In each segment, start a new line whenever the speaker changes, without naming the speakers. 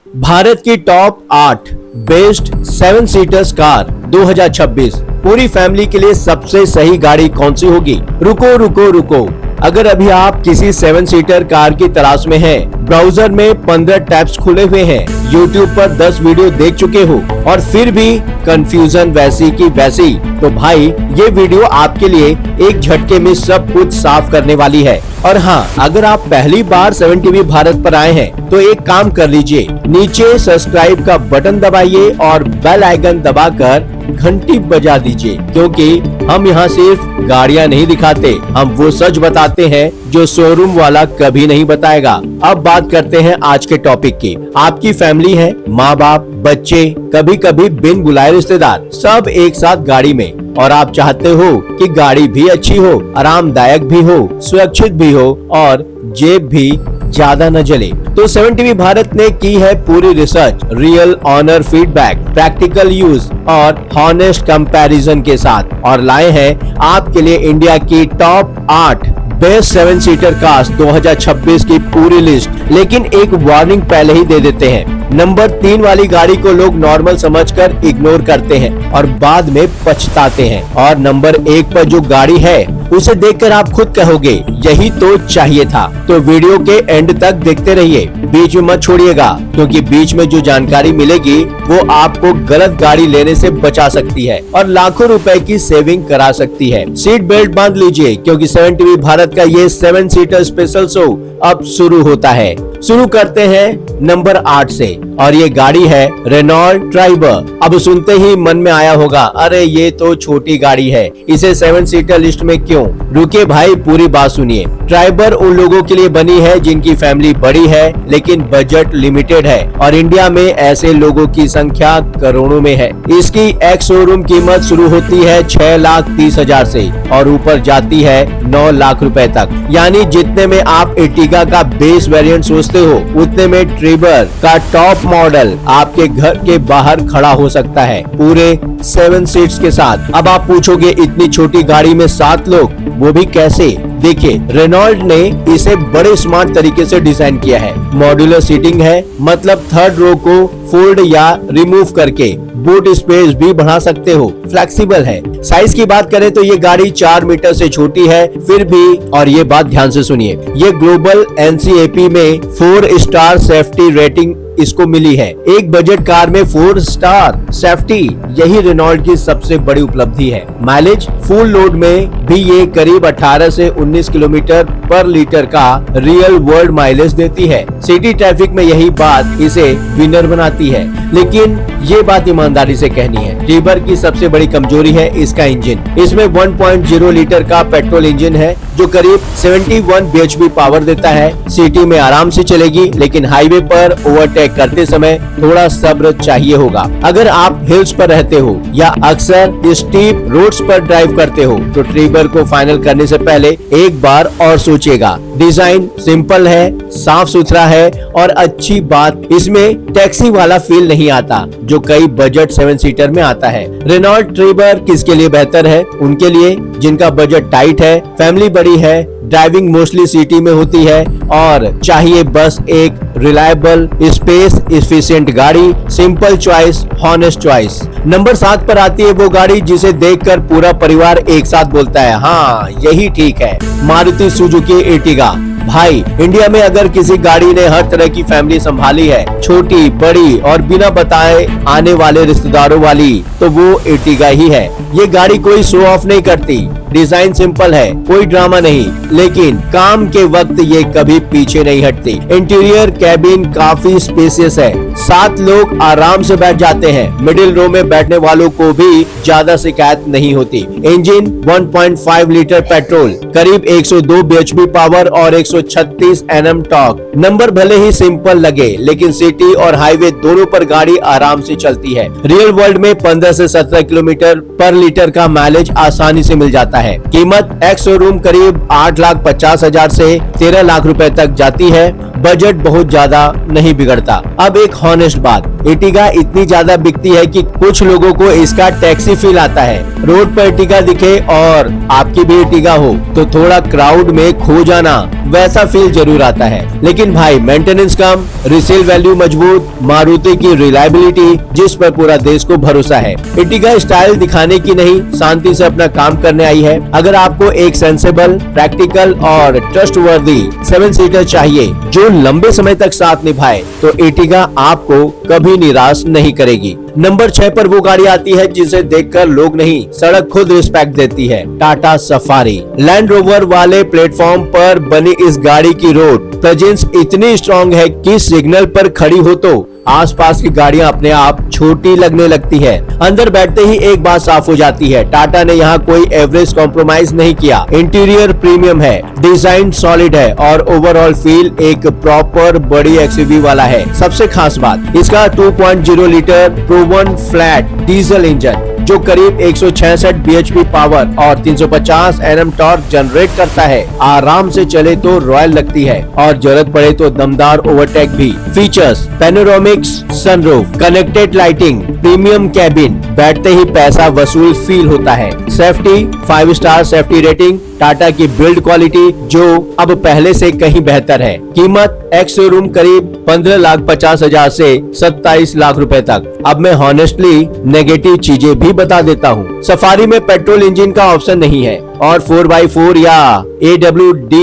भारत की top 8 best 7 seaters car 2026 पूरी family के लिए सबसे सही गाड़ी कौन सी होगी? रुको रुको रुको, अगर अभी आप किसी 7 सीटर कार की तलाश में हैं, ब्राउजर में 15 टैब्स खुले हुए हैं, YouTube पर 10 वीडियो देख चुके हो और फिर भी कंफ्यूजन वैसी की वैसी, तो भाई ये वीडियो आपके लिए एक झटके में सब कुछ साफ करने वाली है। और हाँ, अगर आप पहली बार 7 टीवी भारत पर आए हैं तो एक काम कर लीजिए, नीचे सब्सक्राइब का बटन दबाइए और बेल आइकन दबाकर घंटी बजा दीजिए, क्योंकि हम यहाँ सिर्फ गाड़ियाँ नहीं दिखाते, हम वो सच बताते हैं जो शोरूम वाला कभी नहीं बताएगा। अब बात करते हैं आज के टॉपिक की। आपकी फैमिली है, माँ बाप, बच्चे, कभी कभी बिन बुलाए रिश्तेदार, सब एक साथ गाड़ी में, और आप चाहते हो कि गाड़ी भी अच्छी हो, आरामदायक भी हो, सुरक्षित भी हो और जेब भी ज्यादा न जले। तो 7 टीवी भारत ने की है पूरी research, real owner feedback, practical use और हॉनेस्ट कंपैरिजन के साथ, और लाए हैं आपके लिए इंडिया की टॉप 8 बेस्ट 7 सीटर कार्स 2026 की पूरी लिस्ट। लेकिन एक वार्निंग पहले ही दे देते हैं, नंबर 3 वाली गाड़ी को लोग नॉर्मल समझकर इग्नोर करते हैं और बाद में पछताते हैं, और नंबर 1 पर जो गाड़ी है उसे देखकर आप खुद कहोगे यही तो चाहिए था। तो वीडियो के एंड तक देखते रहिए, बीच में मत छोड़िएगा, क्योंकि बीच में जो जानकारी मिलेगी वो आपको गलत गाड़ी लेने से बचा सकती है और लाखों रुपए की सेविंग करा सकती है। सीट बेल्ट बांध लीजिए, क्योंकि 7 टीवी भारत का ये 7 सीटर स्पेशल शो अब शुरू होता है। शुरू करते हैं नंबर 8 से, और ये गाड़ी है रेनॉल्ट ट्राइबर। अब सुनते ही मन में आया होगा, अरे ये तो छोटी गाड़ी है, इसे 7 सीटर लिस्ट में क्यों? रुके भाई, पूरी बात सुनिए। ट्राइबर उन लोगों के लिए बनी है जिनकी फैमिली बड़ी है लेकिन बजट लिमिटेड है, और इंडिया में ऐसे लोगों की संख्या करोड़ों में है। इसकी एक्स शोरूम कीमत शुरू होती है 6,30,000 से और ऊपर जाती है 9 लाख रुपए तक। यानी जितने में आप एर्टिगा का बेस वेरिएंट सोचते हो, उतने में ट्राइबर का टॉप मॉडल आपके घर के बाहर खड़ा हो सकता है, पूरे 7 सीट्स के साथ। अब आप पूछोगे, इतनी छोटी गाड़ी में 7 लोग, वो भी कैसे? देखिए, रेनॉल्ट ने इसे बड़े स्मार्ट तरीके से डिजाइन किया है। मॉड्यूलर सीटिंग है, मतलब थर्ड रो को फोल्ड या रिमूव करके बूट स्पेस भी बढ़ा सकते हो। फ्लेक्सिबल है। साइज की बात करें तो ये गाड़ी 4 मीटर से छोटी है, फिर भी, और ये बात ध्यान से सुनिए, ये ग्लोबल NCAP में 4 स्टार सेफ्टी रेटिंग इसको मिली है। एक बजट कार में 4 स्टार सेफ्टी, यही रेनॉल्ट की सबसे बड़ी उपलब्धि है। माइलेज फुल लोड में भी ये करीब 18 से 19 किलोमीटर पर लीटर का रियल वर्ल्ड माइलेज देती है। सिटी ट्रैफिक में यही बात इसे विनर बनाती है। लेकिन ये बात ईमानदारी से कहनी है, ट्राइबर की सबसे बड़ी कमजोरी है इसका इंजन। इसमें 1.0 लीटर का पेट्रोल इंजन है जो करीब 71 bhp पावर देता है। सिटी में आराम से चलेगी, लेकिन हाईवे पर ओवरटेक करते समय थोड़ा सब्र चाहिए होगा। अगर आप हिल्स पर रहते हो या अक्सर स्टीप रोड्स पर ड्राइव करते हो, तो ट्राइबर को फाइनल करने से पहले एक बार और सोचिएगा। डिजाइन सिंपल है, साफ सुथरा है, और अच्छी बात, इसमें टैक्सी वाला फील नहीं आता जो कई बजट 7 सीटर में आता है। रेनॉल्ट ट्राइबर किसके लिए बेहतर है? उनके लिए जिनका बजट टाइट है, फैमिली बड़ी है, ड्राइविंग मोस्टली सिटी में होती है, और चाहिए बस एक रिलायबल, स्पेस एफिशिएंट गाड़ी। Simple choice, honest choice. Number 7 पर आती है वो गाड़ी जिसे देखकर पूरा परिवार एक साथ बोलता है, हाँ यही ठीक है, मारुति सुजुकी एर्टिगा। भाई, इंडिया में अगर किसी गाड़ी ने हर तरह की फैमिली संभाली है, छोटी, बड़ी और बिना बताए आने वाले रिश्तेदारों वाली, तो वो एर्टिगा ही है। ये गाड़ी कोई शो ऑफ नहीं करती, डिजाइन सिंपल है, कोई ड्रामा नहीं, लेकिन काम के वक्त ये कभी पीछे नहीं हटती। इंटीरियर कैबिन काफी स्पेसियस है, 7 लोग आराम से बैठ जाते हैं, मिडिल रो में बैठने वालों को भी ज्यादा शिकायत नहीं होती। इंजन 1.5 लीटर पेट्रोल, करीब 102 bhp पावर और 136 Nm टॉर्क। नंबर भले ही सिंपल लगे, लेकिन सिटी और हाईवे दोनों पर गाड़ी आराम से चलती है। रियल वर्ल्ड में 15 से 17 किलोमीटर पर लीटर का माइलेज आसानी से मिल जाता है। कीमत एक्स शोरूम करीब 8,50,000 से 13 लाख रुपए तक जाती है। बजट बहुत ज्यादा नहीं बिगड़ता। अब एक हॉनेस्ट बात, एर्टिगा इतनी ज्यादा बिकती है कि कुछ लोगों को इसका टैक्सी फील आता है। रोड पर एर्टिगा दिखे और आपकी भी एर्टिगा हो तो थोड़ा क्राउड में खो जाना वैसा फील जरूर आता है, लेकिन भाई मेंटेनेंस कम, रिसेल वैल्यू मजबूत, मारुति की रिलायबिलिटी जिस पर पूरा देश को भरोसा है। एर्टिगा स्टाइल दिखाने की नहीं, शांति से अपना काम करने आई है। अगर आपको एक सेंसेबल, प्रैक्टिकल और ट्रस्टवर्दी 7 सीटर चाहिए जो लंबे समय तक साथ निभाए, तो एर्टिगा आपको कभी निराश नहीं करेगी। नंबर 6 पर वो गाड़ी आती है जिसे देखकर लोग नहीं, सड़क खुद रिस्पेक्ट देती है, टाटा सफारी। लैंड रोवर वाले प्लेटफॉर्म पर बनी इस गाड़ी की रोड प्रेजेंस इतनी स्ट्रॉन्ग है कि सिग्नल पर खड़ी हो तो आसपास की गाड़ियां अपने आप छोटी लगने लगती है। अंदर बैठते ही एक बात साफ हो जाती है, टाटा ने यहाँ कोई एवरेज कॉम्प्रोमाइज नहीं किया। इंटीरियर प्रीमियम है, डिजाइन सॉलिड है और ओवरऑल फील एक प्रॉपर बड़ी एक्सयूवी वाला है। सबसे खास बात इसका 2.0 litre proven flat diesel engine जो करीब 166 bhp पावर और 350 Nm टॉर्क जनरेट करता है। आराम से चले तो रॉयल लगती है और जरूरत पड़े तो दमदार ओवरटेक भी। Features: panoramic sunroof, connected lighting, premium cabin, बैठते ही पैसा वसूल फील होता है। Safety 5 star safety rating, Tata की बिल्ड क्वालिटी जो अब पहले से कहीं बेहतर है। कीमत एक्स शोरूम करीब 15,50,000 से 27 लाख रुपए तक। अब मैं हॉनेस्टली नेगेटिव चीजें भी बता देता हूँ। सफारी में पेट्रोल इंजन का ऑप्शन नहीं है और 4x4 या AWD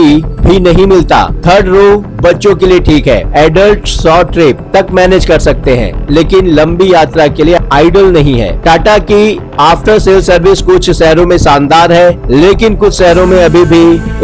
भी नहीं मिलता। थर्ड रो बच्चों के लिए ठीक है, एडल्ट शॉर्ट ट्रिप तक मैनेज कर सकते हैं, लेकिन लंबी यात्रा के लिए आइडल नहीं है। टाटा की आफ्टर सेल सर्विस कुछ शहरों में शानदार है, लेकिन कुछ शहरों में अभी भी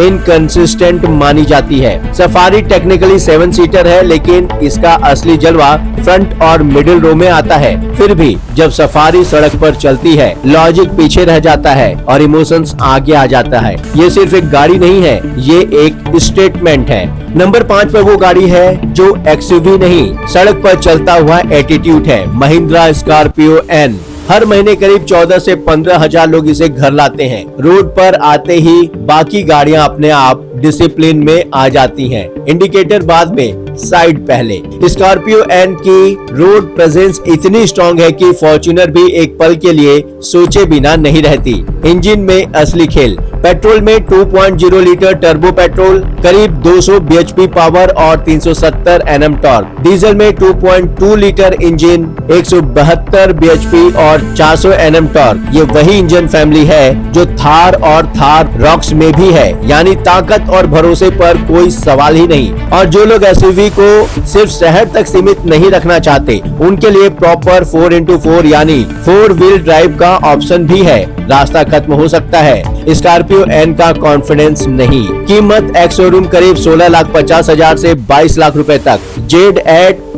इनकंसिस्टेंट मानी जाती है। सफारी टेक्निकली 7 सीटर है, लेकिन इसका असली जलवा फ्रंट और मिडिल रो में आता है। फिर भी जब सफारी सड़क पर चलती है, लॉजिक पीछे रह जाता है और इमोशंस आगे आ जाता है। ये सिर्फ एक गाड़ी नहीं है, ये एक स्टेटमेंट है। नंबर 5 पर वो गाड़ी है जो एक्सयूवी नहीं, सड़क पर चलता हुआ एटीट्यूड है, महिंद्रा स्कॉर्पियो एन। हर महीने करीब 14 से 15,000 लोग इसे घर लाते हैं। रोड पर आते ही बाकी गाड़ियां अपने आप डिसिप्लिन में आ जाती हैं। इंडिकेटर बाद में, साइड पहले। स्कॉर्पियो एन की रोड प्रेजेंस इतनी स्ट्रॉन्ग है कि फॉर्च्यूनर भी एक पल के लिए सोचे बिना नहीं रहती। इंजन में असली खेल, पेट्रोल में 2.0 लीटर टर्बो पेट्रोल, करीब 200 bhp पावर और 370 Nm टॉर्क। डीजल में 2.2 लीटर इंजन, 172 bhp और 400 Nm टॉर्क। ये वही इंजन फैमिली है जो थार और थार रॉक्स में भी है, यानी ताकत और भरोसे पर कोई सवाल ही नहीं। और जो लोग एसयूवी को सिर्फ शहर तक सीमित नहीं रखना चाहते, उनके लिए प्रॉपर 4x4 यानी 4 व्हील ड्राइव का ऑप्शन भी है। रास्ता खत्म हो सकता है, स्कॉर्पियो एन का कॉन्फिडेंस नहीं। कीमत एक्स शोरूम करीब 16,50,000 से 22 लाख रुपए तक। जेड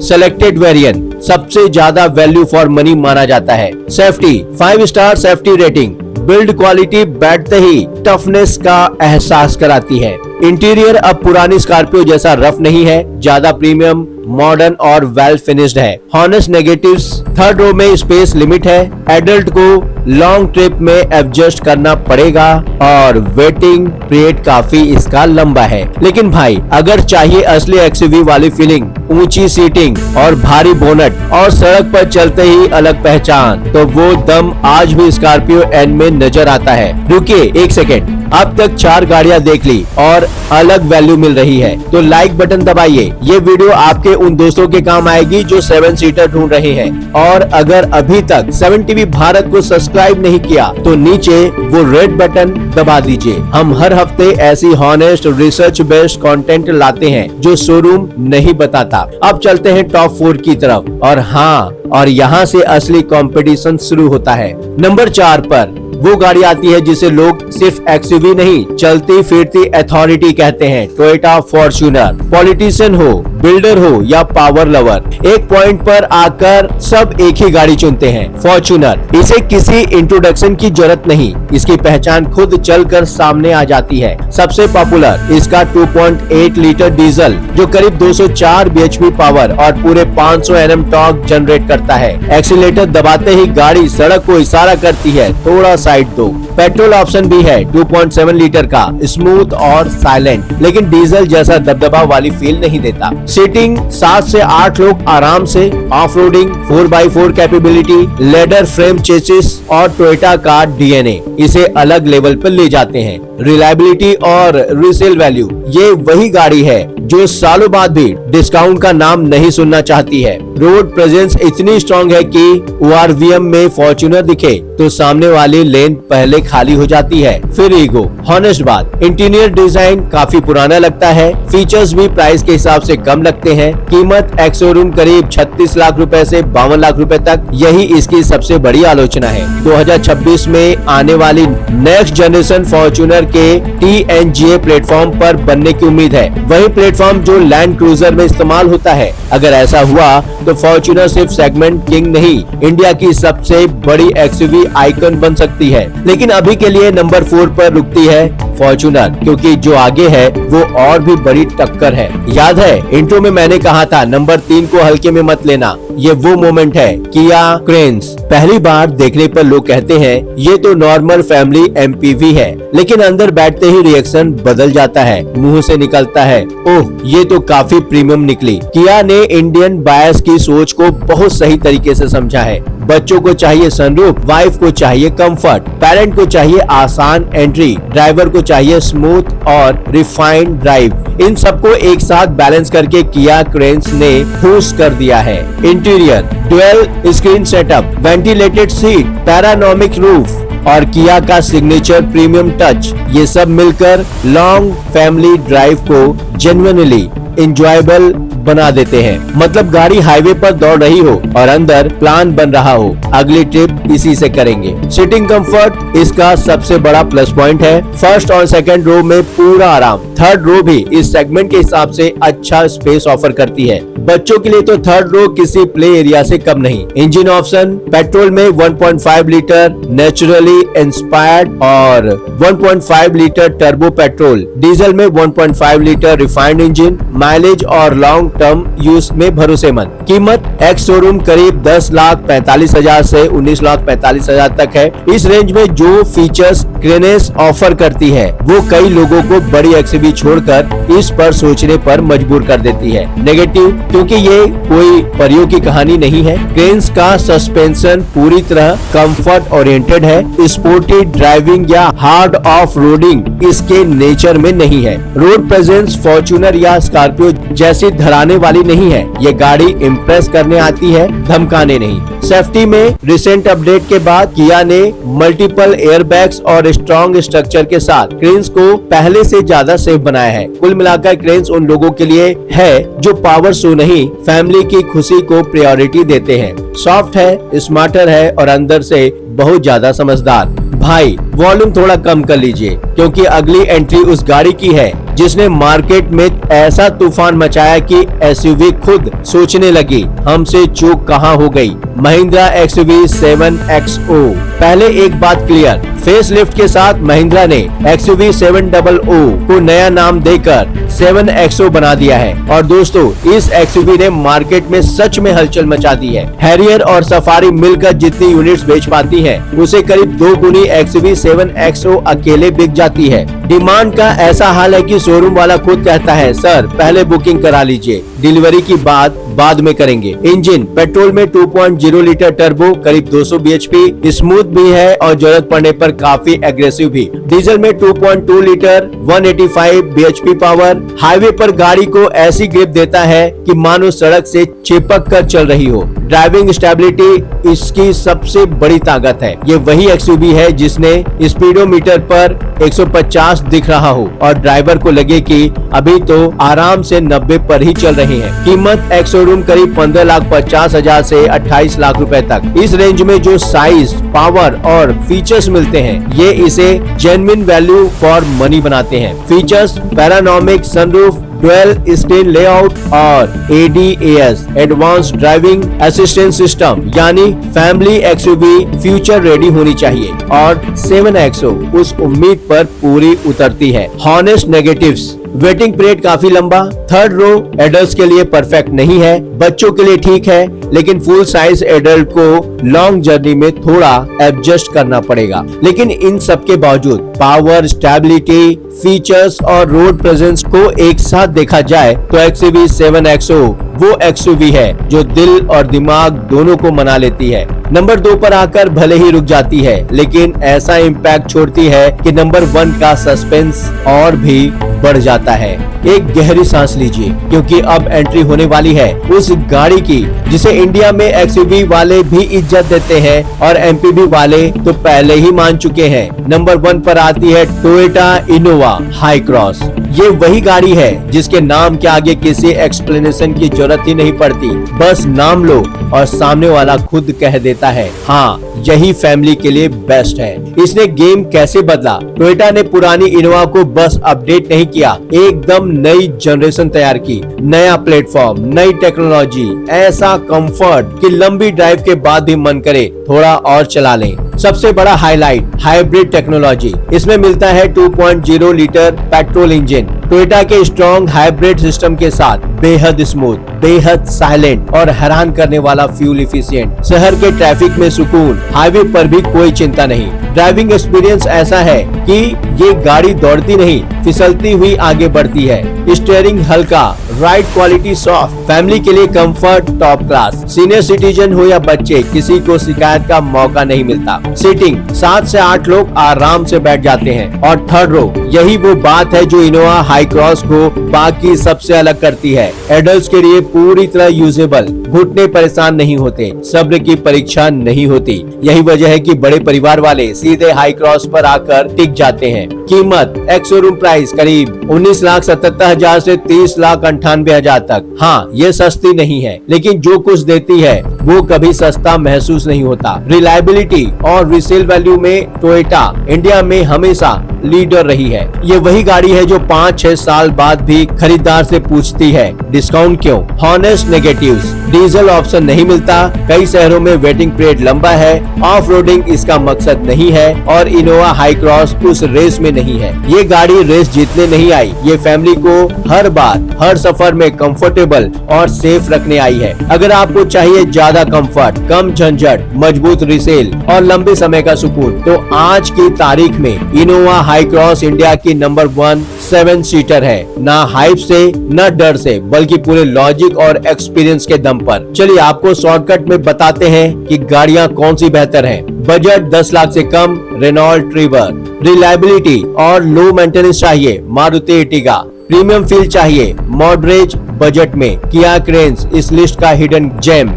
सेलेक्टेड वेरिएंट सबसे ज्यादा वैल्यू फॉर मनी माना जाता है। Safety 5 star safety rating, build quality बैठते ही टफनेस का एहसास कराती है। इंटीरियर अब पुरानी स्कॉर्पियो जैसा रफ नहीं है, ज्यादा प्रीमियम, मॉडर्न और वेल फिनिश्ड है। हॉनेस्ट नेगेटिव्स, थर्ड रो में स्पेस लिमिट है, एडल्ट को लॉन्ग ट्रिप में एडजस्ट करना पड़ेगा और वेटिंग पीरियड काफी इसका लंबा है। लेकिन भाई अगर चाहिए असली एक्सयूवी वाली फीलिंग, ऊंची सीटिंग और भारी बोनट और सड़क पर चलते ही अलग पहचान, तो वो दम आज भी स्कॉर्पियो एन में नजर आता है। रुकिए एक सेकेंड, अब तक 4 गाड़ियां देख ली और अलग वैल्यू मिल रही है, तो लाइक बटन दबाइए। ये वीडियो आपके उन दोस्तों के काम आएगी जो 7 सीटर ढूंढ रहे हैं। और अगर अभी तक 7 टीवी भारत को सब्सक्राइब नहीं किया तो नीचे वो रेड बटन दबा दीजिए। हम हर हफ्ते ऐसी हॉनेस्ट रिसर्च बेस्ड कंटेंट लाते हैं जो शोरूम नहीं बताता। अब चलते हैं टॉप 4 की तरफ, और हाँ, और यहाँ से असली कंपटीशन शुरू होता है। नंबर 4 पर वो गाड़ी आती है जिसे लोग सिर्फ एक्सयूवी नहीं, चलती फिरती अथॉरिटी कहते हैं। Toyota Fortuner. पॉलिटिशियन हो, बिल्डर हो या पावर लवर, एक पॉइंट पर आकर सब एक ही गाड़ी चुनते हैं, फॉर्च्यूनर। इसे किसी इंट्रोडक्शन की जरूरत नहीं, इसकी पहचान खुद चलकर सामने आ जाती है। सबसे पॉपुलर इसका 2.8 लीटर डीजल जो करीब 204 bhp पावर और पूरे 500 Nm टॉर्क जनरेट करता है। एक्सीलेटर दबाते ही गाड़ी सड़क को इशारा करती है, थोड़ा साइड दो। पेट्रोल ऑप्शन भी है 2.7 लीटर का, स्मूथ और साइलेंट, लेकिन डीजल जैसा दबदबा वाली फील नहीं देता। सीटिंग 7 से 8 लोग आराम से, off roading, 4x4 capability, leather frame chassis और टोयोटा का डीएनए इसे अलग लेवल पर ले जाते हैं। रिलायबिलिटी और रीसेल वैल्यू, ये वही गाड़ी है जो सालों बाद भी डिस्काउंट का नाम नहीं सुनना चाहती है। रोड प्रेजेंस इतनी स्ट्रॉन्ग है कि ORVM में फॉर्च्यूनर दिखे तो सामने वाली लेन पहले खाली हो जाती है। फिर ईगो, हॉनेस्ट बात, इंटीरियर डिजाइन काफी पुराना लगता है। फीचर्स भी प्राइस के हिसाब से कम लगते हैं। कीमत एक्स शोरूम करीब 36 लाख रुपए से 52 लाख रुपए तक, यही इसकी सबसे बड़ी आलोचना है। 2026 में आने वाली नेक्स्ट जनरेशन फॉर्च्यूनर के TNGA प्लेटफॉर्म पर बनने की उम्मीद है, वही प्लेटफॉर्म जो लैंड क्रूजर में इस्तेमाल होता है। अगर ऐसा हुआ तो फॉर्च्यूनर सिर्फ सेगमेंट किंग नहीं, इंडिया की सबसे बड़ी एक्सयूवी आइकन बन सकती है। लेकिन अभी के लिए नंबर 4 पर रुकती है फॉर्च्यूनर, क्योंकि जो आगे है वो और भी बड़ी टक्कर है। याद है इंट्रो में मैंने कहा था नंबर 3 को हल्के में मत लेना, ये वो मोमेंट है। किया क्रेन्स, पहली बार देखने पर लोग कहते हैं ये तो नॉर्मल फैमिली MPV है, लेकिन अंदर बैठते ही रिएक्शन बदल जाता है। मुंह से निकलता है ओह ये तो काफी प्रीमियम निकली। किया ने इंडियन बायर्स की सोच को बहुत सही तरीके से समझा है। बच्चों को चाहिए सनरूफ, वाइफ को चाहिए कंफर्ट, पेरेंट को चाहिए आसान एंट्री, ड्राइवर को चाहिए स्मूथ और रिफाइंड ड्राइव। इन सबको एक साथ बैलेंस करके किया क्रेन्स ने खुश कर दिया है। Interior, dual screen setup, ventilated seat, panoramic roof और किया का सिग्नेचर प्रीमियम टच, ये सब मिलकर लॉन्ग फैमिली ड्राइव को जेन्युइनली एंजॉयबल बना देते हैं। मतलब गाड़ी हाईवे पर दौड़ रही हो और अंदर प्लान बन रहा हो, अगली ट्रिप इसी से करेंगे। सीटिंग कंफर्ट इसका सबसे बड़ा प्लस पॉइंट है। फर्स्ट और सेकंड रो में पूरा आराम, थर्ड रो भी इस सेगमेंट के हिसाब से अच्छा स्पेस ऑफर करती है। बच्चों के लिए तो थर्ड रो किसी प्ले एरिया से कम नहीं। इंजन ऑप्शन, पेट्रोल में 1.5 लीटर नेचुरली इंस्पायर्ड और 1.5 लीटर टर्बो पेट्रोल, डीजल में 1.5 लीटर रिफाइंड इंजन, माइलेज और लॉन्ग टर्म यूज में भरोसेमंद। कीमत एक्स शोरूम करीब 10,45,000 से 19,45,000 तक है। इस रेंज में जो फीचर्स क्रेनेस ऑफर करती है वो कई लोगों को बड़ी एक्सयूवी छोड़कर इस पर सोचने पर मजबूर कर देती है। नेगेटिव, क्योंकि ये कोई परियों की कहानी नहीं है। क्रेन्स का सस्पेंशन पूरी तरह कंफर्ट ओरिएंटेड है। स्पोर्टी ड्राइविंग या हार्ड ऑफ रोडिंग इसके नेचर में नहीं है। रोड प्रेजेंस फॉर्च्यूनर या स्कॉर्पियो जैसी धराने वाली नहीं है। ये गाड़ी इम्प्रेस करने आती है, धमकाने नहीं। सेफ्टी में रिसेंट अपडेट के बाद किया ने मल्टीपल एयरबैग्स और स्ट्रॉन्ग स्ट्रक्चर के साथ क्रेन्स को पहले से ज्यादा सेफ बनाया है। कुल मिलाकर क्रेन्स उन लोगों के लिए है जो पावर शो नहीं, फैमिली की खुशी को प्रायोरिटी देते हैं। सॉफ्ट है, स्मार्टर है और अंदर से बहुत ज्यादा समझदार। भाई वॉल्यूम थोड़ा कम कर लीजिए, क्योंकि अगली एंट्री उस गाड़ी की है जिसने मार्केट में ऐसा तूफान मचाया कि एसयूवी खुद सोचने लगी हमसे चूक कहां हो गई। Mahindra XUV 7XO। पहले एक बात क्लियर, फेसलिफ्ट के साथ महिंद्रा ने XUV 700 को नया नाम देकर 7XO बना दिया है। और दोस्तों इस XUV ने मार्केट में सच में हलचल मचा दी है। हैरियर और सफारी मिलकर जितनी यूनिट्स बेच पाती है उसे करीब 2 गुनी XUV 7XO अकेले बिक जाती है। डिमांड का ऐसा हाल है कि शोरूम वाला खुद कहता है सर पहले बुकिंग करा लीजिए, डिलीवरी की बात बाद में करेंगे। इंजन पेट्रोल में 2.0 लीटर टर्बो करीब 200 bhp, स्मूथ भी है और जरूरत पड़ने पर काफी एग्रेसिव भी। डीजल में 2.2 लीटर 185 bhp पावर, हाईवे पर गाड़ी को ऐसी ग्रिप देता है कि मानो सड़क से चिपक कर चल रही हो। ड्राइविंग स्टेबिलिटी इसकी सबसे बड़ी ताकत है। ये वही XUV है जिसने स्पीडोमीटर पर 150 दिख रहा हो और ड्राइवर को लगे कि अभी तो आराम से 90 पर ही चल रहे हैं। कीमत एक्स शोरूम करीब 15,50,000 से 28 लाख रुपए तक। इस रेंज में जो साइज, पावर और फीचर्स मिलते हैं ये इसे जेन्युइन वैल्यू फॉर मनी बनाते हैं। Features, panoramic sunroof, dual screen layout और ADAS advanced driving assistance system, यानी फैमिली XUV फ्यूचर रेडी होनी चाहिए। और 7XO उस उम्मीद पर पूरी उतरती है। हॉनेस्ट नेगेटिव्स, वेटिंग पीरियड काफी लंबा। थर्ड रो एडल्ट्स के लिए परफेक्ट नहीं है, बच्चों के लिए ठीक है, लेकिन फुल साइज एडल्ट को लॉन्ग जर्नी में थोड़ा एडजस्ट करना पड़ेगा। लेकिन इन सब के बावजूद पावर, स्टेबिलिटी, फीचर्स और रोड प्रेजेंस को एक साथ देखा जाए तो XUV 7XO वो XUV है जो दिल और दिमाग दोनों को मना लेती है। नंबर 2 पर आकर भले ही रुक जाती है, लेकिन ऐसा इम्पैक्ट छोड़ती है कि नंबर 1 का सस्पेंस और भी बढ़ जाता है। एक गहरी सांस लीजिए, क्योंकि अब एंट्री होने वाली है उस गाड़ी की जिसे इंडिया में XUV वाले भी इज्जत देते हैं और MPV वाले तो पहले ही मान चुके हैं। नंबर 1 पर आती है टोयोटा इनोवा हाई क्रॉस। ये वही गाड़ी है जिसके नाम के आगे किसी एक्सप्लेनेशन की जरूरत ही नहीं पड़ती, बस नाम लो और सामने वाला खुद कह देता है हाँ यही फैमिली के लिए बेस्ट है। इसने गेम कैसे बदला? टोयोटा ने पुरानी इनोवा को बस अपडेट नहीं किया, एकदम नई जनरेशन तैयार की। नया प्लेटफॉर्म, नई टेक्नोलॉजी, ऐसा कंफर्ट कि लंबी ड्राइव के बाद भी मन करे थोड़ा और चला लें। सबसे बड़ा हाईलाइट हाइब्रिड टेक्नोलॉजी। इसमें मिलता है 2.0 लीटर पेट्रोल इंजन टोयोटा के स्ट्रॉन्ग हाइब्रिड सिस्टम के साथ, बेहद स्मूथ, बेहद साइलेंट और हैरान करने वाला फ्यूल इफिशिएंट। शहर के ट्रैफिक में सुकून, हाईवे पर भी कोई चिंता नहीं। ड्राइविंग एक्सपीरियंस ऐसा है कि ये गाड़ी दौड़ती नहीं, फिसलती हुई आगे बढ़ती है। स्टीयरिंग हल्का, राइड क्वालिटी सॉफ्ट, फैमिली के लिए comfort top class. Senior citizen हो या बच्चे, किसी को शिकायत का मौका नहीं मिलता। सीटिंग 7 से 8 लोग आराम से बैठ जाते हैं। और थर्ड रो, यही वो बात है जो इनोवा हाई क्रॉस को बाकी सबसे अलग करती है। एडल्ट्स के लिए पूरी तरह यूजेबल, घुटने परेशान नहीं होते, सब्र की परीक्षा नहीं होती। यही वजह है कि बड़े परिवार वाले सीधे हाई क्रॉस पर आकर टिक जाते हैं। कीमत एक्स शोरूम प्राइस करीब 19,77,000 से 30,98,000 तक। हाँ, ये सस्ती नहीं है, लेकिन जो कुछ देती है वो कभी सस्ता महसूस नहीं होता। रिलायबिलिटी और रीसेल वैल्यू में टोयोटा इंडिया में हमेशा लीडर रही है। ये वही गाड़ी है जो 5-6 साल बाद भी खरीदार से पूछती है डिस्काउंट क्यों। हॉनेस्ट नेगेटिव्स, डीजल ऑप्शन नहीं मिलता, कई शहरों में वेटिंग पीरियड लंबा है, ऑफ रोडिंग इसका मकसद नहीं है और इनोवा हाई क्रॉस उस रेस में नहीं है। ये गाड़ी रेस जीतने नहीं आई, ये फैमिली को हर बार हर सफर में कंफर्टेबल और सेफ रखने आई है। अगर आपको चाहिए ज्यादा कंफर्ट, कम झंझट, मजबूत रीसेल और लंबे समय का सुकून, तो आज की तारीख में इनोवा हाई क्रॉस इंडिया की नंबर 1 7 सीटर है। ना हाइप से, न डर से, बल्कि पूरे लॉजिक और एक्सपीरियंस के दम पर। चलिए आपको शॉर्टकट में बताते हैं कि गाड़ियां कौन सी बेहतर हैं। बजट 10 लाख से कम, रेनॉल्ट ट्रीवर। रिलायबिलिटी और लो मेंटेनेंस चाहिए, मारुति एर्टिगा। प्रीमियम फील चाहिए, मॉडरेज बजट में, किया क्रेन्स इस लिस्ट का हिडन जेम।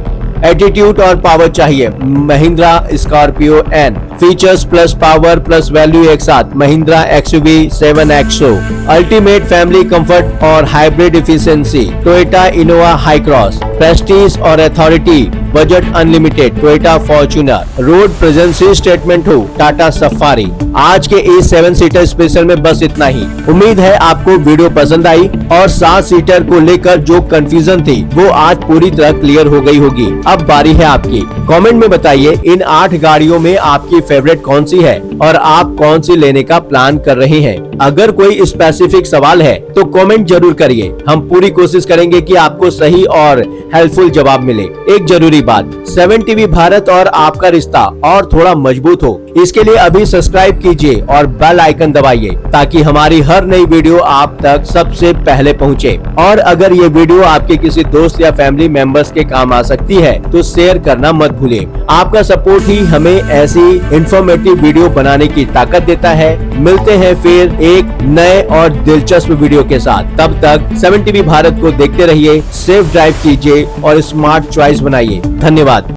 एटीट्यूड और पावर चाहिए, Mahindra Scorpio N. Features plus power plus value एक साथ, Mahindra XUV 7XO। Ultimate family comfort और hybrid efficiency, Toyota Innova Hycross. Prestige और authority, budget unlimited, Toyota Fortuner. Road presence statement हो, Tata safari. आज के इस 7 सीटर स्पेशल में बस इतना ही। उम्मीद है आपको वीडियो पसंद आई और 7 सीटर को लेकर जो कंफ्यूजन थी वो आज पूरी तरह क्लियर हो गई होगी। अब बारी है आपकी। कमेंट में बताइए इन 8 गाड़ियों में आपकी फेवरेट कौन सी है और आप कौन सी लेने का प्लान कर रहे हैं। अगर कोई स्पेसिफिक सवाल है तो कमेंट जरूर करिए, हम पूरी कोशिश करेंगे कि आपको सही और हेल्पफुल जवाब मिले। एक जरूरी बात, 7 टीवी भारत और आपका रिश्ता और थोड़ा मजबूत हो, इसके लिए अभी सब्सक्राइब कीजिए और बेल आइकन दबाइए ताकि हमारी हर नई वीडियो आप तक सबसे पहले पहुंचे। और अगर ये वीडियो आपके किसी दोस्त या फैमिली मेंबर्स के काम आ सकती है तो शेयर करना मत भूलिए। आपका सपोर्ट ही हमें ऐसी इंफॉर्मेटिव वीडियो बनाने की ताकत देता है। मिलते हैं फिर एक नए और दिलचस्प वीडियो के साथ। तब तक 7 टीवी भारत को देखते रहिए, सेफ ड्राइव कीजिए और स्मार्ट चॉइस बनाइए। धन्यवाद।